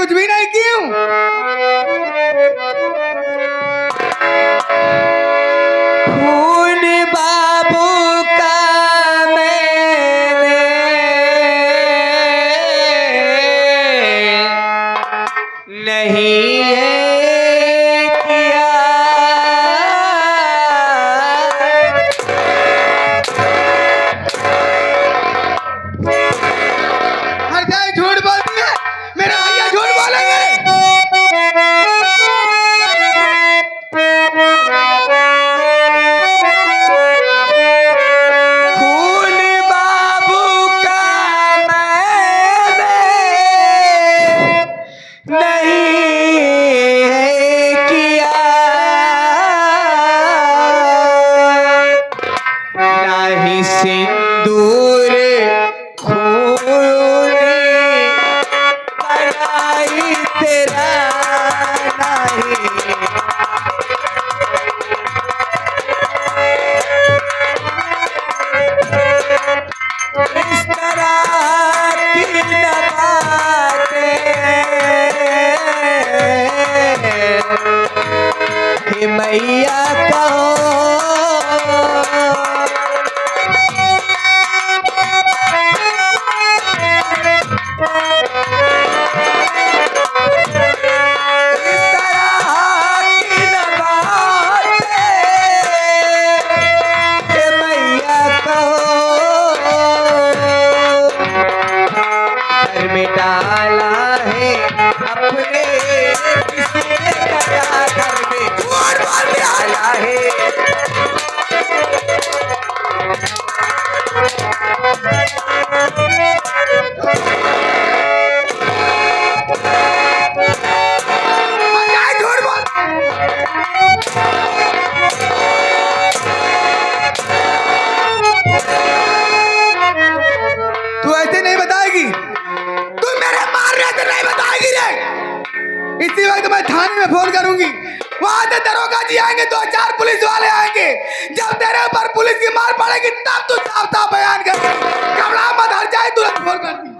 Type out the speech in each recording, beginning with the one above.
कुछ भी नहीं की हूँ। खून बाबू का मैंने नहीं है किया। हर जाए झूठ बोलती है, मेरे भैया झूठ बोलेंगे। खून बाबू का मैंने नहीं है किया, ना ही सिंदूर खूनी पराई तेरा नहीं। इस तरह की न बातें कि मैया कहो। डाला है अपने किसने कहा घर में डाला है। तू ऐसे नहीं बताएगी, नहीं बताएगी रे। इसी वक्त मैं थाने में फोन करूंगी, वहां से दरोगा जी आएंगे, 2-4 पुलिस वाले आएंगे। जब तेरे ऊपर पुलिस की मार पड़ेगी तब तू साफ साफ बयान कर। घबरा मत, हर जाए तुरंत फोन कर दी।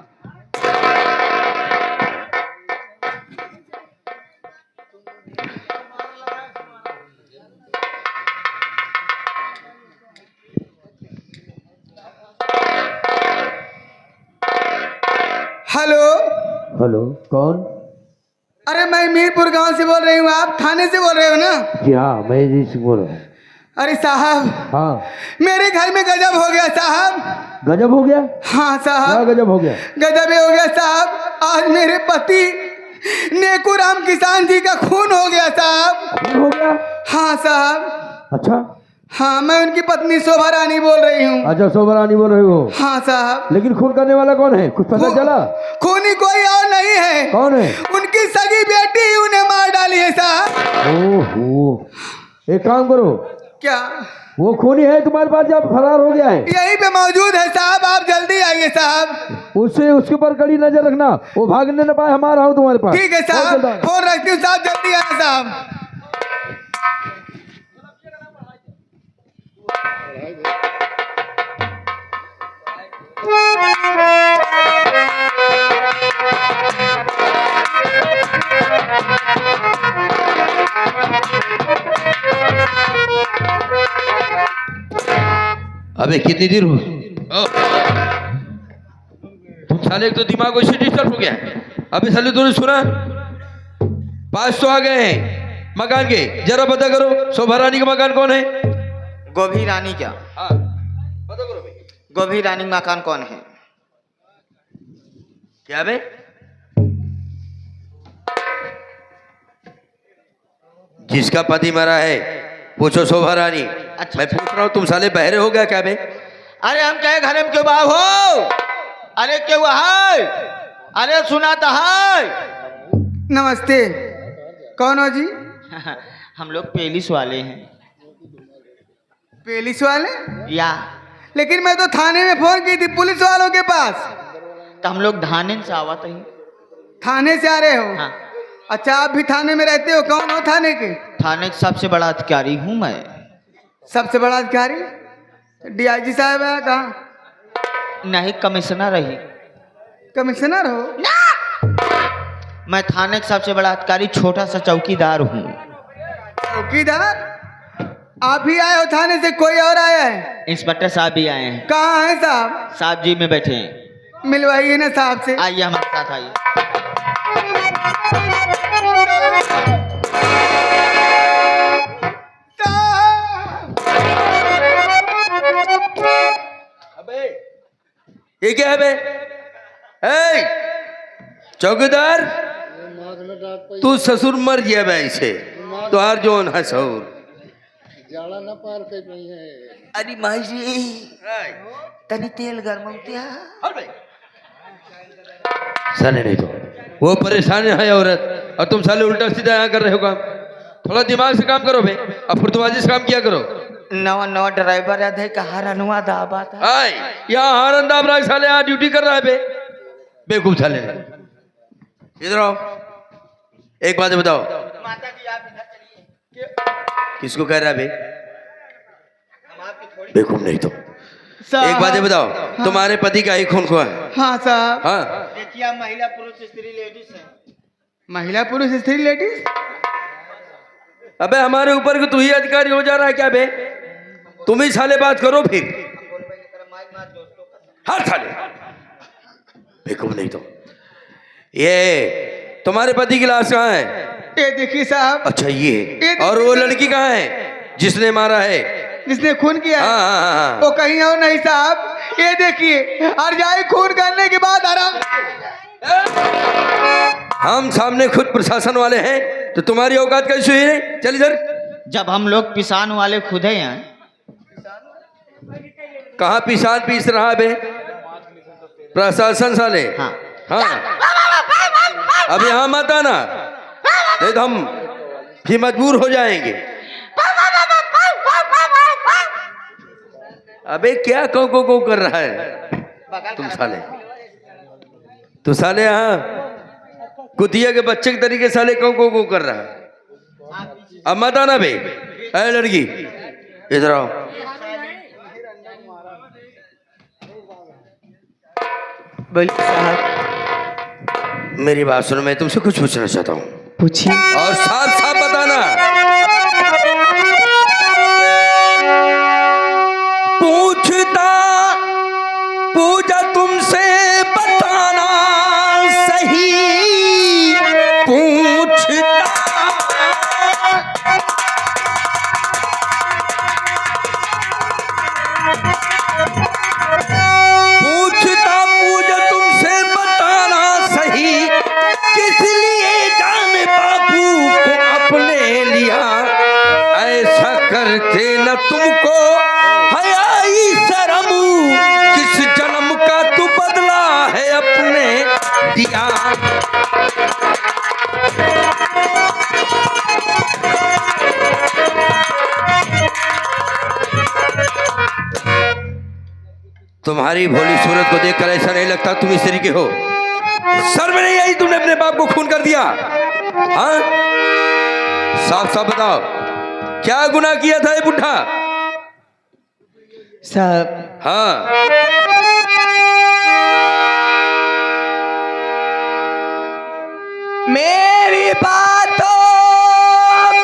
हेलो हेलो, कौन? अरे मैं मीरपुर गांव से बोल रही हूँ, आप थाने से बोल रहे हो ना? जी हाँ, मैं जी से बोल रहा हूँ। अरे साहब, हाँ, मेरे घर में गजब हो गया साहब। गजब हो गया? हाँ साहब, क्या गजब हो गया? गजब हो गया साहब। आज मेरे पति नेकूराम किसान जी का खून हो गया साहब। खून हो गया? हाँ साहब। अच्छा, हाँ, मैं उनकी पत्नी शोभा रानी बोल रही हूँ। अच्छा, शोभा रानी बोल रहे हो? हाँ साहब। लेकिन खून करने वाला कौन है, कुछ पता चला? खूनी कोई और नहीं है। कौन है? उनकी सगी बेटी ही उन्हें मार डाली है साहब। ओहो, एक काम करो। क्या? वो खूनी है तुम्हारे पास, जब फरार हो गया है? यहीं पे मौजूद है साहब, आप जल्दी आइए साहब। उससे उसके ऊपर कड़ी नजर रखना, वो भागने न पाए। हमारा हूँ तुम्हारे पास। ठीक है साहब, फोन रखती हूँ साहब, जल्दी आए साहब। अबे कितनी देर हो? तुम साले, एक तो दिमाग वैसे डिस्टर्ब हो गया। अबे साले तूने सुना, 500 आ गए हैं मकान के। जरा पता करो शोभा रानी का मकान कौन है? गोभी रानी क्या? हाँ, पता करो भाई। गोभी रानी मकान कौन है? क्या बे? जिसका पति मरा है पूछो शोभा रानी। अच्छा, मैं पूछ रहा हूँ, तुम साले बहरे हो गया क्या बे? अरे हम कहे घर में क्यों बाहु हो? अरे क्यों है? अरे सुना तो है। नमस्ते, कौन हो जी? हम लोग पेलिस वाले हैं। पुलिस वाले? या लेकिन मैं तो थाने में फोन की थी पुलिस वालों के पास। तो हम लोग धाने से आवत ही। थाने से आ रहे हो? हाँ, अच्छा, आप भी थाने में रहते हो? कौन हो थाने के? थाने का सबसे बड़ा अधिकारी हूँ मैं। सबसे बड़ा अधिकारी? डीआईजी साहब है कहाँ? नहीं, कमिश्नर रही। कमिश्नर हो? मैं थाने का सबसे बड़ा अधिकारी छोटा सा चौकीदार हूँ। चौकीदार? आप ही आए हो थाने से, कोई और आया है? इंस्पेक्टर साहब भी आए हैं। कहाँ है साहब? साहब जी में बैठे हैं। मिलवाइए ना साहब से। आइए हमारे साथ आइए। ये क्या है बे? ए, चौकीदार, तू ससुर मर गया बे इसे तो हार जोन हसौर जाला ना पार कर नहीं है। अरे माई जी तनी तेल गर्म होतिया। साले नहीं तो वो परेशान है औरत और तुम साले उल्टा सीधा यहाँ कर रहे हो काम। थोड़ा दिमाग से काम करो बे, अब फुर्तबाजी से काम किया करो। नवा नवा ड्राइवर है कहा रनुआ दाबा था। आए यहाँ हारन दाब रहा है साले, यहाँ ड्यूटी कर रहा है बे, बेवकूफ साले। इधर आओ, एक बात बताओ, माता जी आप इधर चलिए। किसको कह रहा है बे? बेवकूफ नहीं तो साहब। एक बात बताओ, तुम्हारे पति का ही खून खोआ है? हाँ साहब। हाँ, देखिए महिला पुरुष स्त्री लेडीज है। महिला पुरुष स्त्री लेडीज? अबे हमारे ऊपर तू ही अधिकारी हो जा रहा है क्या बे? तुम ही साले बात करो फिर। हर साले बेवकूफ नहीं तो। ये तुम्हारे पति की लाश कहाँ है? ये देखिए साहब। अच्छा ये, और वो लड़की कहाँ है जिसने मारा है? जिसने खून किया है? हाँ हाँ हाँ। वो कहीं और नहीं साहब। ये देखिए हरजाई खून करने के बाद आराम। हम सामने खुद प्रशासन वाले हैं तो तुम्हारी औकात कैसी हुई है? चल इधर। जब हम लोग पिसान वाले खुद हैं। कहाँ पिसान पीस रहा है बे? प्रशासन साले। हाँ। हाँ, अब यहाँ मत आना नहीं तो हम भी मजबूर हो जाएंगे। अबे क्या को कर रहा है तुम साले? तू साले यहाँ कुतिया के बच्चे के तरीके साले को कर रहा है। अब मत आना बे। ऐ लड़की इधर आओ। बोलिए साहब। मेरी बात सुनो, मैं तुमसे कुछ पूछना चाहता हूँ। पूछिए। और साफ साफ बताना। पूजा तुमसे बताना सही पूछता। पूजा तुमसे बताना सही, किस लिए जान बाबू को अपने लिया? ऐसा करते न तुमको हयाई शर्म, किस जन्म का तू बदला है अपने दिया? तुम्हारी भोली सूरत को देखकर ऐसा नहीं लगता तुम इस तरीके हो। सर में नहीं आई तुमने अपने बाप को खून कर दिया? हाँ, साफ साफ बताओ क्या गुनाह किया था ये बुढ़ा? साहब हाँ, मेरी बातों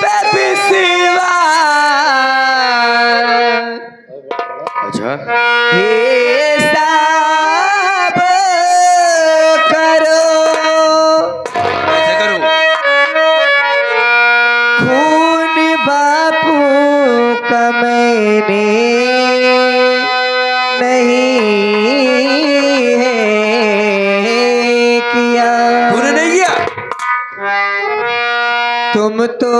पे विश्वास अच्छा ये सब करो, ऐसे करो। खून बापू का मैंने नहीं है किया। तूने नहीं किया? तुम तो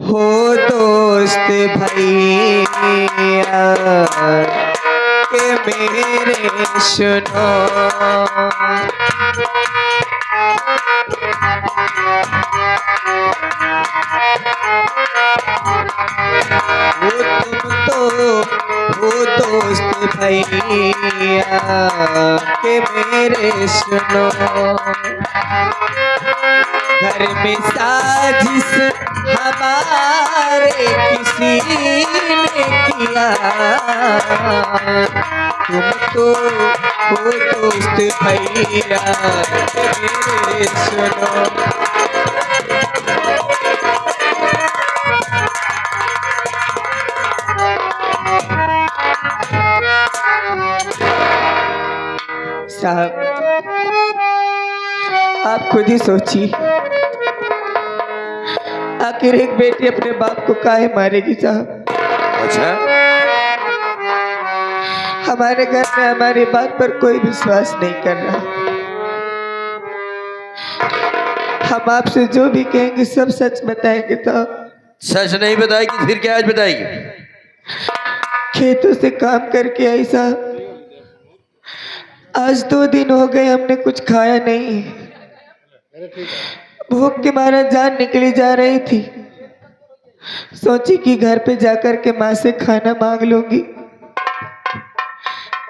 हो दोस्त भैया के मेरे सुनो, तुम तो हो दोस्त भैया के मेरे सुनो। घर में साजिश हमारे किसी ने किया, तुम तो हो दोस्त भैया मेरे सुनो। साहब आप खुद ही सोचिए, आखिर एक बेटी अपने बाप को काहे मारेगी साहब। अच्छा, हमारे घर में हमारी बात पर कोई विश्वास नहीं कर रहा। हम आपसे जो भी कहेंगे सब सच बताएंगे। तो सच नहीं बताएगी फिर क्या आज बताएगी? खेतों से काम करके आई साहब, आज 2 दिन हो गए हमने कुछ खाया नहीं। भूख के मारा जान निकली जा रही थी। सोची कि घर पे जाकर के माँ से खाना मांग लूंगी,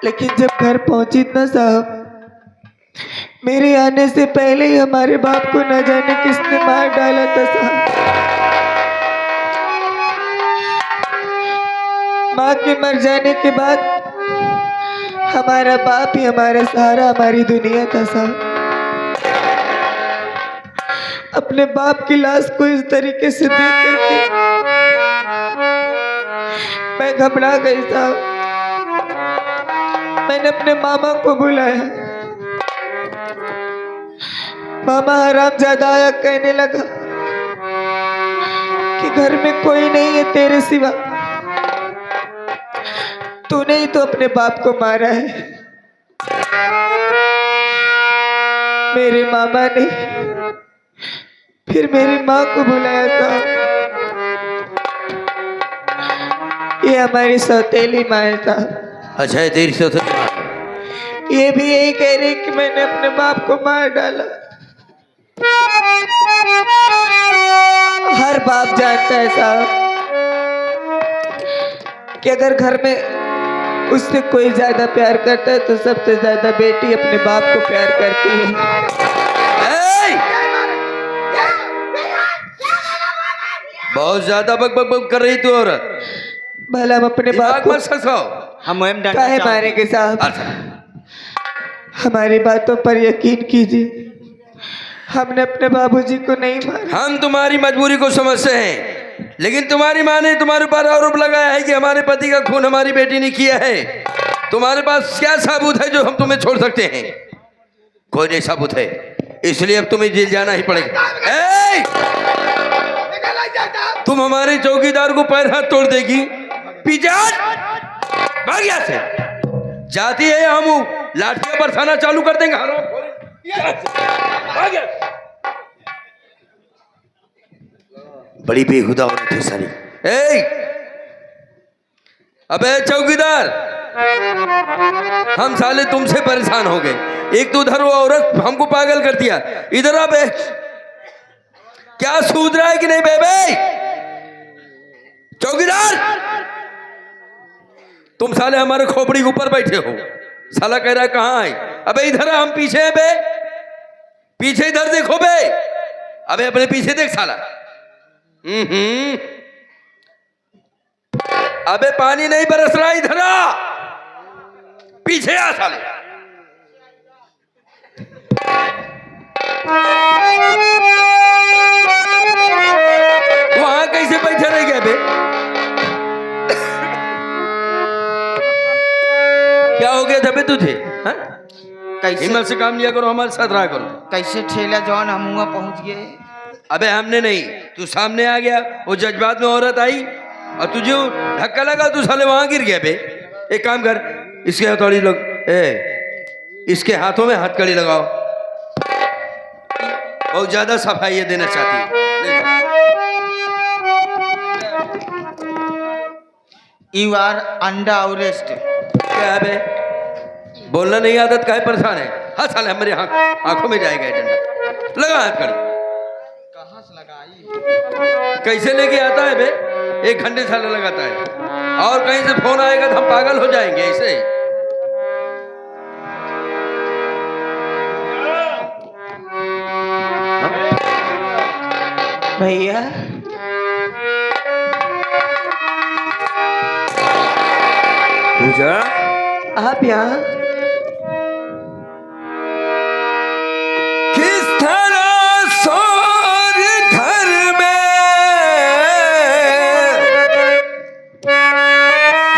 लेकिन जब घर पहुंची ना साहब, मेरे आने से पहले ही हमारे बाप को न जाने किसने मार डाला था साहब। माँ के मर जाने के बाद हमारा बाप ही हमारा सहारा, हमारी दुनिया था साहब। अपने बाप की लाश को इस तरीके से देख करके मैं घबरा गई साहब। मैंने अपने मामा को बुलाया। मामा हरामजादा आया, कहने लगा कि घर में कोई नहीं है तेरे सिवा, तूने ही तो अपने बाप को मारा है। मेरे मामा ने फिर मेरी माँ को बुलाया था। ये हमारी सौतेली माँ था। अच्छा, ये तेरी सौतेली माँ। ये भी यही कह रही कि मैंने अपने बाप को मार डाला। हर बाप जानता है साहब कि अगर घर में उससे कोई ज्यादा प्यार करता है तो सबसे ज्यादा बेटी अपने बाप को प्यार करती है। बहुत ज्यादा बक बक बक कर रही तू औरत। भला हम अपने बाप को हम काहे मारेंगे साहब? हमारी बातों पर यकीन कीजिए, हमने अपने बाबूजी को नहीं मारा। हम तुम्हारी मजबूरी को समझते हैं, लेकिन तुम्हारी माँ ने तुम्हारे ऊपर आरोप लगाया है कि हमारे पति का खून हमारी बेटी ने किया है। तुम्हारे पास क्या सबूत है जो हम तुम्हें छोड़ सकते हैं? कोई नहीं सबूत है, इसलिए अब तुम्हें जेल जाना ही पड़ेगा। तुम हमारे चौकीदार को पैर हाथ तोड़ देगी। पीछे भाग यहाँ से। जाती है हम लाठियां बरसाना चालू कर देंगे। भाग यहाँ। बड़ी बेहुदा औरत है सारी। अबे चौकीदार, हम साले तुमसे परेशान हो गए। एक तो उधर वो औरत हमको पागल कर दिया, इधर अबे क्या सूझ रहा है कि नहीं बेबे? चौकीदार, तुम साले हमारे खोपड़ी के ऊपर बैठे हो। साला कह रहा है कहाँ है? अबे इधर हम पीछे हैं बे, पीछे इधर देखो बे। अबे अपने पीछे देख साला। अबे पानी नहीं बरस रहा, इधर आ, पीछे आ साले। वहां कैसे बैठे रह गए बे? क्या हो गया था बे तुझे? कैसे हिम्मत से काम लिया करो, हमारे साथ रहा करो। कैसे ठेला जवान हम वहां पहुंच गए? अबे हमने नहीं, तू सामने आ गया, वो जज्बात में औरत आई और तुझे धक्का लगा, तू साले वहां गिर गया बे। एक काम कर, इसके हथौड़ी लग, इसके हाथों में हथकड़ी लगाओ। बहुत ज्यादा सफाई देना चाहती है। You are under arrest. क्या है बे? बोलना नहीं आदत काहे परेशान है? हाँ साले हमारे आंखों में जाएगा ये डंडा। लगा हथकड़ी। कहाँ से लगाई? कैसे लेके आता है बे? 1 घंटे साले लगाता है, और कहीं से फोन आएगा तो हम पागल हो जाएंगे ऐसे। भैया पूजा, आप यहाँ किस तरह सोर घर में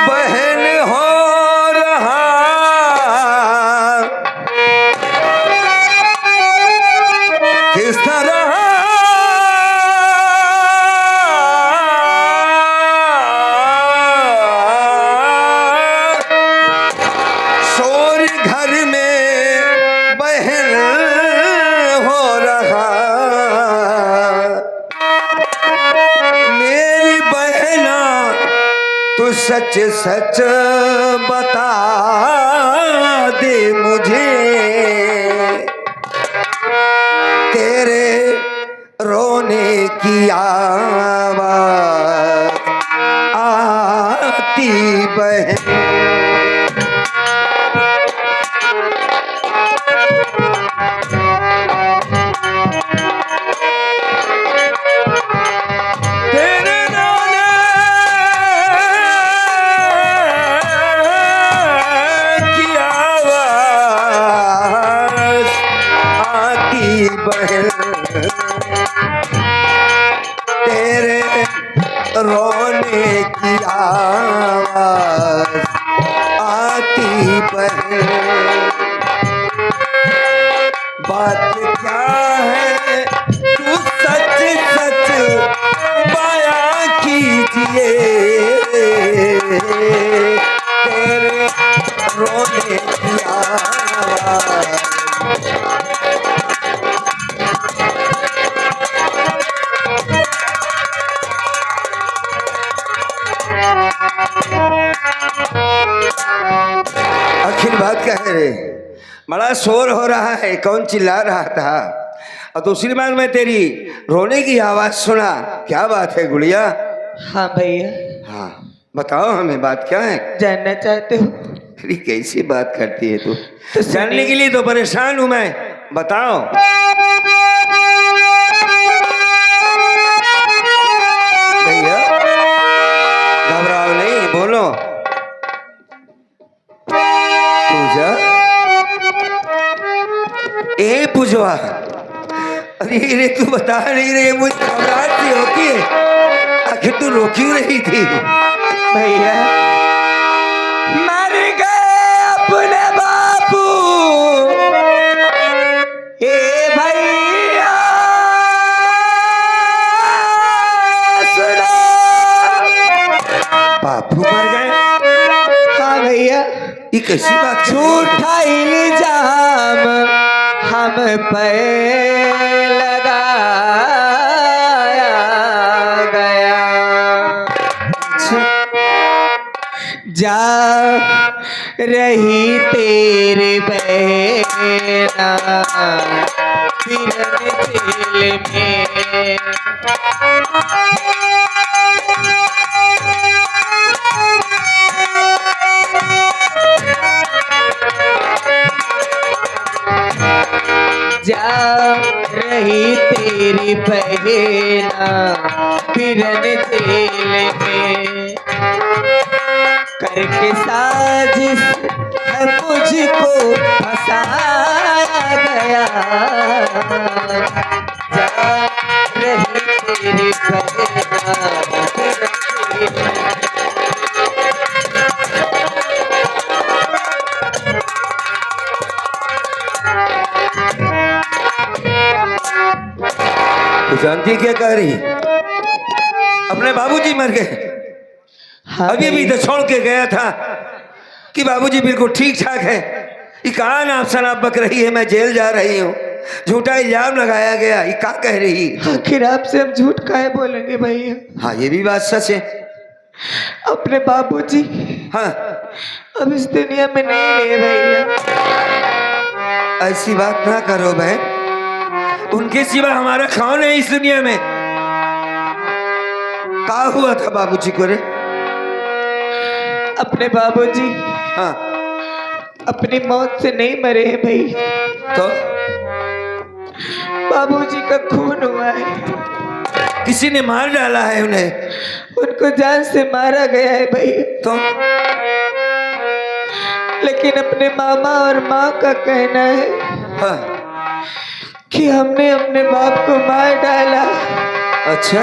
बहन हो रहा, किस तरह सोर घर में बहन हो रहा, मेरी बहना तू सच सच बता दे मुझे, तेरे रोने की आवाज आती बहन। तेरे रोने की आवाज आती बहन, तेरे रोने की आवाज आती बहन। बात क्या है तू सच सच बयां कीजिए, तेरे रोने की आवाज। आखिर बात क्या है रे? बड़ा शोर हो रहा है, कौन चिल्ला रहा था? और दूसरी बार मैं तेरी रोने की आवाज सुना, क्या बात है गुड़िया? हाँ भैया हाँ बताओ हमें, बात क्या है? जानना चाहते हो? अरे कैसी बात करती है तू? तो जानने के लिए तो परेशान हूं मैं, बताओ। भैया घबराओ नहीं, बोलो। पूजा, ए पूजवा, अरे रे तू बता नहीं रही, मुझे घबराहट सी होती है, आखिर तू रो क्यों रही थी? भैया मर गए अपने बापू, ए भैया सुनो। बापू मर गए? हाँ भैया, ये कैसी बात? झूठा इल्जाम हम पे लगाया गया। जा रही तेरी बहना फिरन दिल में, जा रही तेरी बहना फिरन दिल में, करके साजिश है मुझको फंसाया गया। जा रही तेरी बहना फिरन दिल में। तू जानती क्या कह रही? अपने बाबूजी मर गए। हाँ अभी भी तो छोड़ के गया था कि बाबूजी बिल्कुल ठीक ठाक है। ये कहा ना शराब बक रही है, मैं जेल जा रही हूँ, झूठा इल्जाम लगाया गया, ये क्या कह रही? आखिर आपसे हम झूठ काहे बोलेंगे भैया? हाँ ये भी बात सच है। अपने बाबूजी हाँ अब इस दुनिया में नहीं रहे भैया। ऐसी बात ना करो बहन, उनके सिवा हमारा कौन है इस दुनिया में? क्या हुआ था बाबूजी को रे? अपने बाबूजी हाँ अपनी मौत से नहीं मरे हैं भाई, तो बाबूजी का खून हुआ है। किसी ने मार डाला है उन्हें? उनको जान से मारा गया है भाई। तो लेकिन अपने मामा और माँ का कहना है हाँ, कि हमने अपने बाप को मार डाला। अच्छा,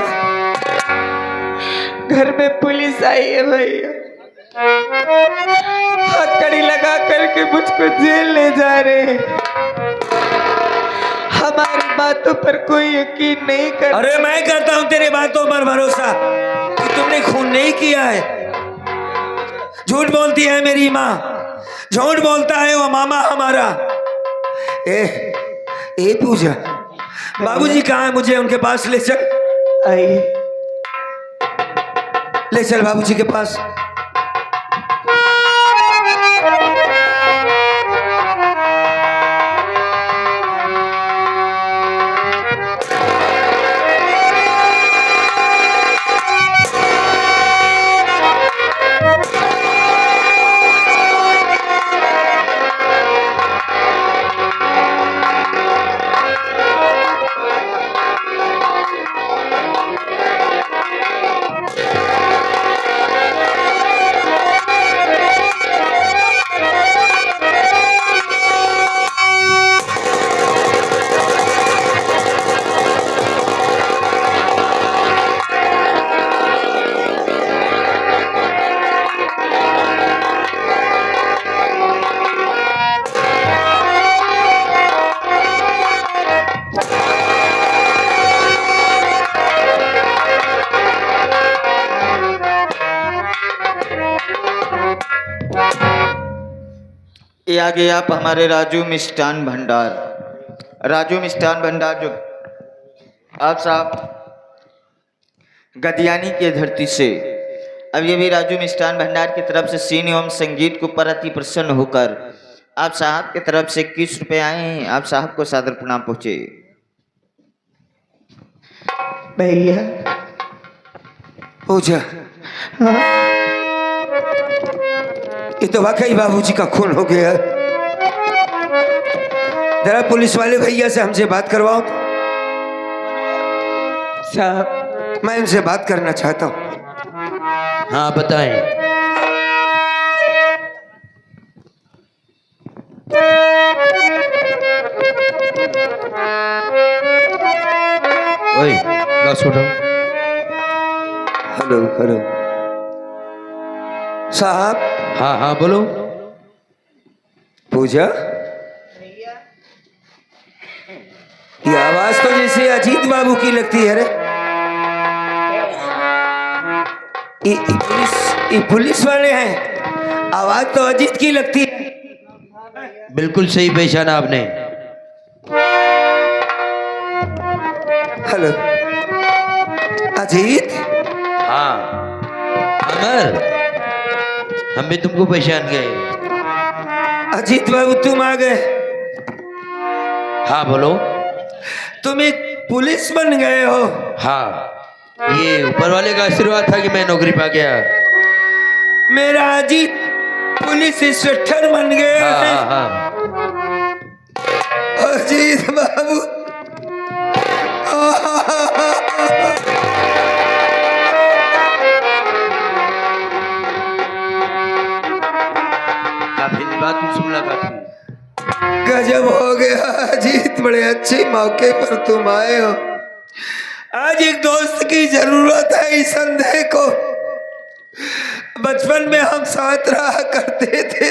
घर में पुलिस आई है भैया, हथकड़ी लगा करके मुझको जेल ले जा रहे हैं। हमारी बातों पर कोई यकीन नहीं कर। अरे मैं करता हूं तेरी बातों पर भरोसा कि तुमने खून नहीं किया है। झूठ बोलती है मेरी माँ, झूठ बोलता है वो मामा हमारा। ए पूजा, बाबूजी कहाँ है? मुझे उनके पास ले चल। आइए। ले चल बाबूजी के पास। ये आ गए आप हमारे राजू मिष्ठान भंडार। राजू मिष्ठान भंडार जो आप साहब गदियानी की धरती से अब ये भी राजू मिष्ठान भंडार की तरफ से सीन एवं संगीत को पर अति प्रसन्न होकर आप साहब की तरफ से 21 रुपए आए हैं। आप साहब को सादर प्रणाम पहुंचे। भैया पूजा, ये तो वाकई बाबूजी का खून हो गया। जरा पुलिस वाले भैया से हमसे बात करवाओ। साहब मैं उनसे बात करना चाहता हूँ। हाँ बताएं। ओए बस उठो। हेलो हेलो साहब। हाँ हाँ बोलो। पूजा, ये आवाज तो जैसे अजीत बाबू की लगती है रे। ये पुलिस वाले हैं, आवाज तो अजीत की लगती है। बिल्कुल सही पहचाना आपने। हेलो अजीत। हाँ अमर, हम भी तुमको पहचान गए। अजीत बाबू तुम आ गए। हाँ बोलो। तुम एक पुलिस बन गए हो। हाँ, ये ऊपर वाले का आशीर्वाद था कि मैं नौकरी पा गया। मेरा अजीत पुलिस इंस्पेक्टर बन गए हाँ हैं। हाँ हाँ। अजीत बाबू, काफी दिन बाद तुमसे मुलाकात हुई। गजब हो गया अजीत, बड़े अच्छे मौके पर तुम आए हो। आज एक दोस्त की जरूरत है इस संदेह को। बचपन में हम साथ रहा करते थे।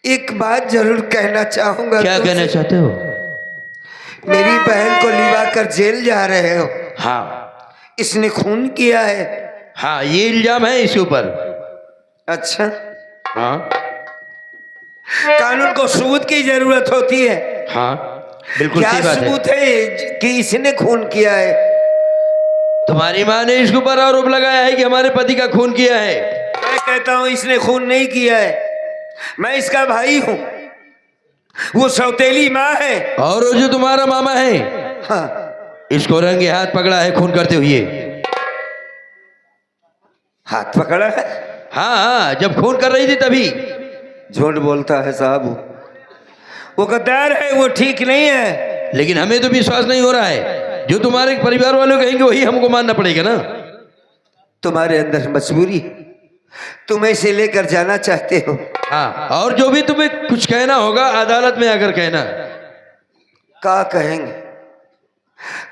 एक बात जरूर कहना चाहूंगा। क्या कहना चाहते हो? मेरी बहन को लिवा कर जेल जा रहे हो। हाँ इसने खून किया है। हाँ, ये इल्जाम है इसके ऊपर। अच्छा, हाँ कानून को सबूत की जरूरत होती है। हाँ बिल्कुल क्या सही बात है। सबूत है कि इसने खून किया है? तुम्हारी माँ ने इसके ऊपर आरोप लगाया है कि हमारे पति का खून किया है। मैं कहता हूं इसने खून नहीं किया है। मैं इसका भाई हूं, वो सौतेली माँ है। और वो जो तुम्हारा मामा है, हाँ, इसको रंगे हाथ पकड़ा है खून करते हुए। हाथ पकड़ा है? हाँ हाँ, जब खून कर रही थी तभी। झूठ बोलता है साहब, वो गद्दार है, वो ठीक नहीं है। लेकिन हमें तो विश्वास नहीं हो रहा है। जो तुम्हारे परिवार वालों कहेंगे वही हमको मानना पड़ेगा ना। तुम्हारे अंदर मजबूरी है, तुम इसे लेकर जाना चाहते हो। हाँ, और जो भी तुम्हें कुछ कहना होगा अदालत में आकर कहना। क्या कहेंगे,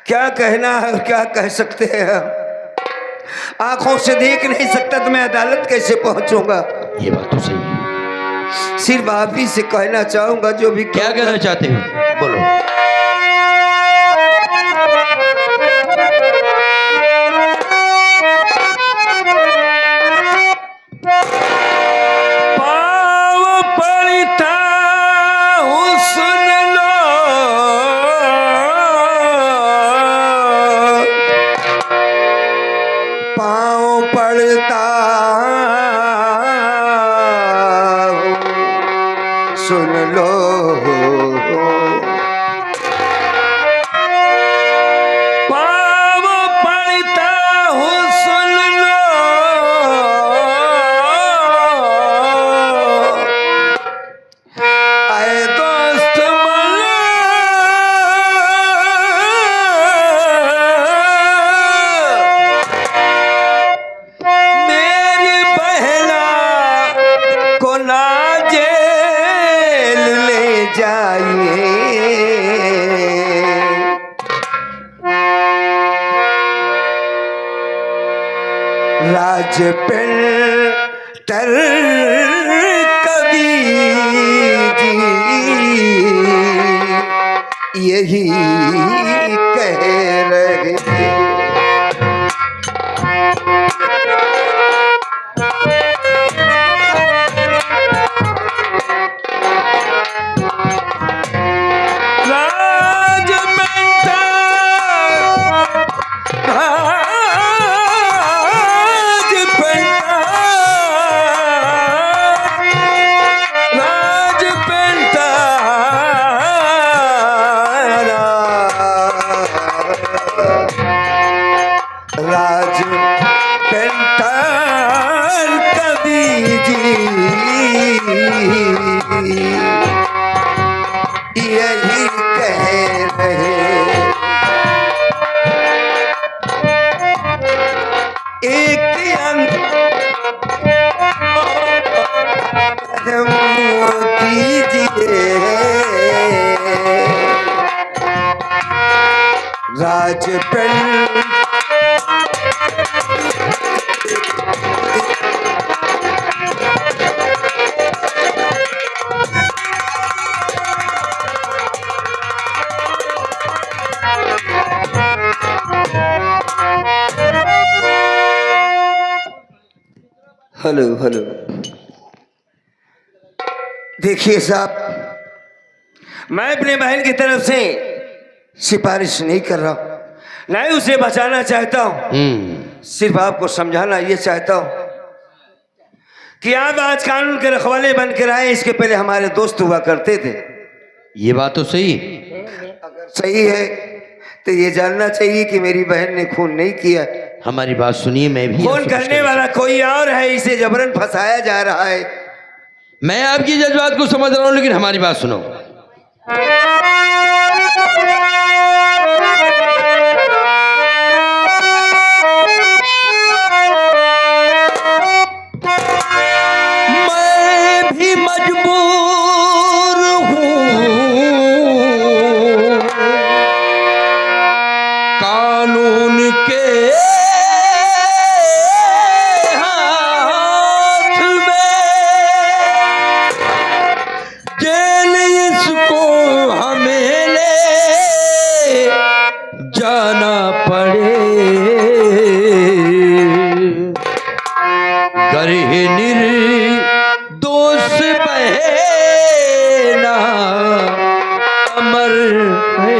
क्या कहना है और क्या कह सकते हैं हम? आंखों से देख नहीं सकता तो मैं अदालत कैसे पहुंचूंगा? ये बात तो सही है। सिर्फ आप ही से कहना चाहूंगा जो भी क्या कहना चाहते हो? बोलो। पाँव पड़ता हूँ सुन लो, पाँव पड़ता हूँ सुन लो, पाँव पड़ता हूँ सुन लो, आए दोस्त मेरी बहना को ना जेल ले जाइए, राजपेंटर कवि जी यही कह रहे थे। राज पेंटर कवि जी यही कह रहे, एक कदम कीजिए, राज पेंटर हेलो हेलो। देखिए साहब, मैं अपने बहन की तरफ से सिफारिश नहीं कर रहा हूं, ना ही उसे बचाना चाहता हूं, सिर्फ आपको समझाना ये चाहता हूं कि आप आज कानून के रखवाले बनकर आए, इसके पहले हमारे दोस्त हुआ करते थे। ये बात तो सही। अगर सही है तो ये जानना चाहिए कि मेरी बहन ने खून नहीं किया। हमारी बात सुनिए, मैं भी खून करने वाला कोई और है, इसे जबरन फंसाया जा रहा है। मैं आपकी जज्बात को समझ रहा हूं, लेकिन हमारी बात सुनो। मैं भी मजबूर हूँ कानून के हाथ में, जेल इसको हमें ले जाना पड़े, करे निर्दोष बहना अमर है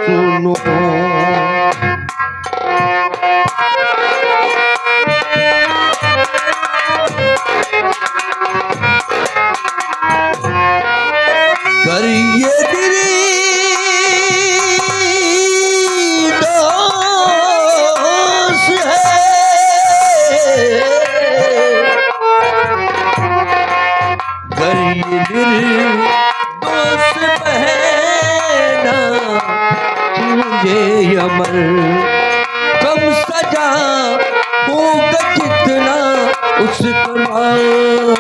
सुनो। करिए निर्दोष है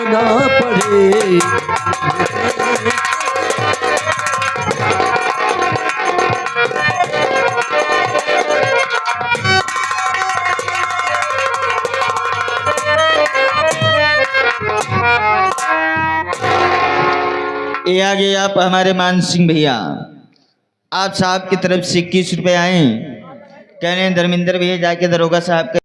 ना पड़े। ये आगे आप हमारे मान सिंह भैया, आप साहब की तरफ से 21 रुपए आए। कह रहे हैं धर्मेंद्र भैया जाके दरोगा साहब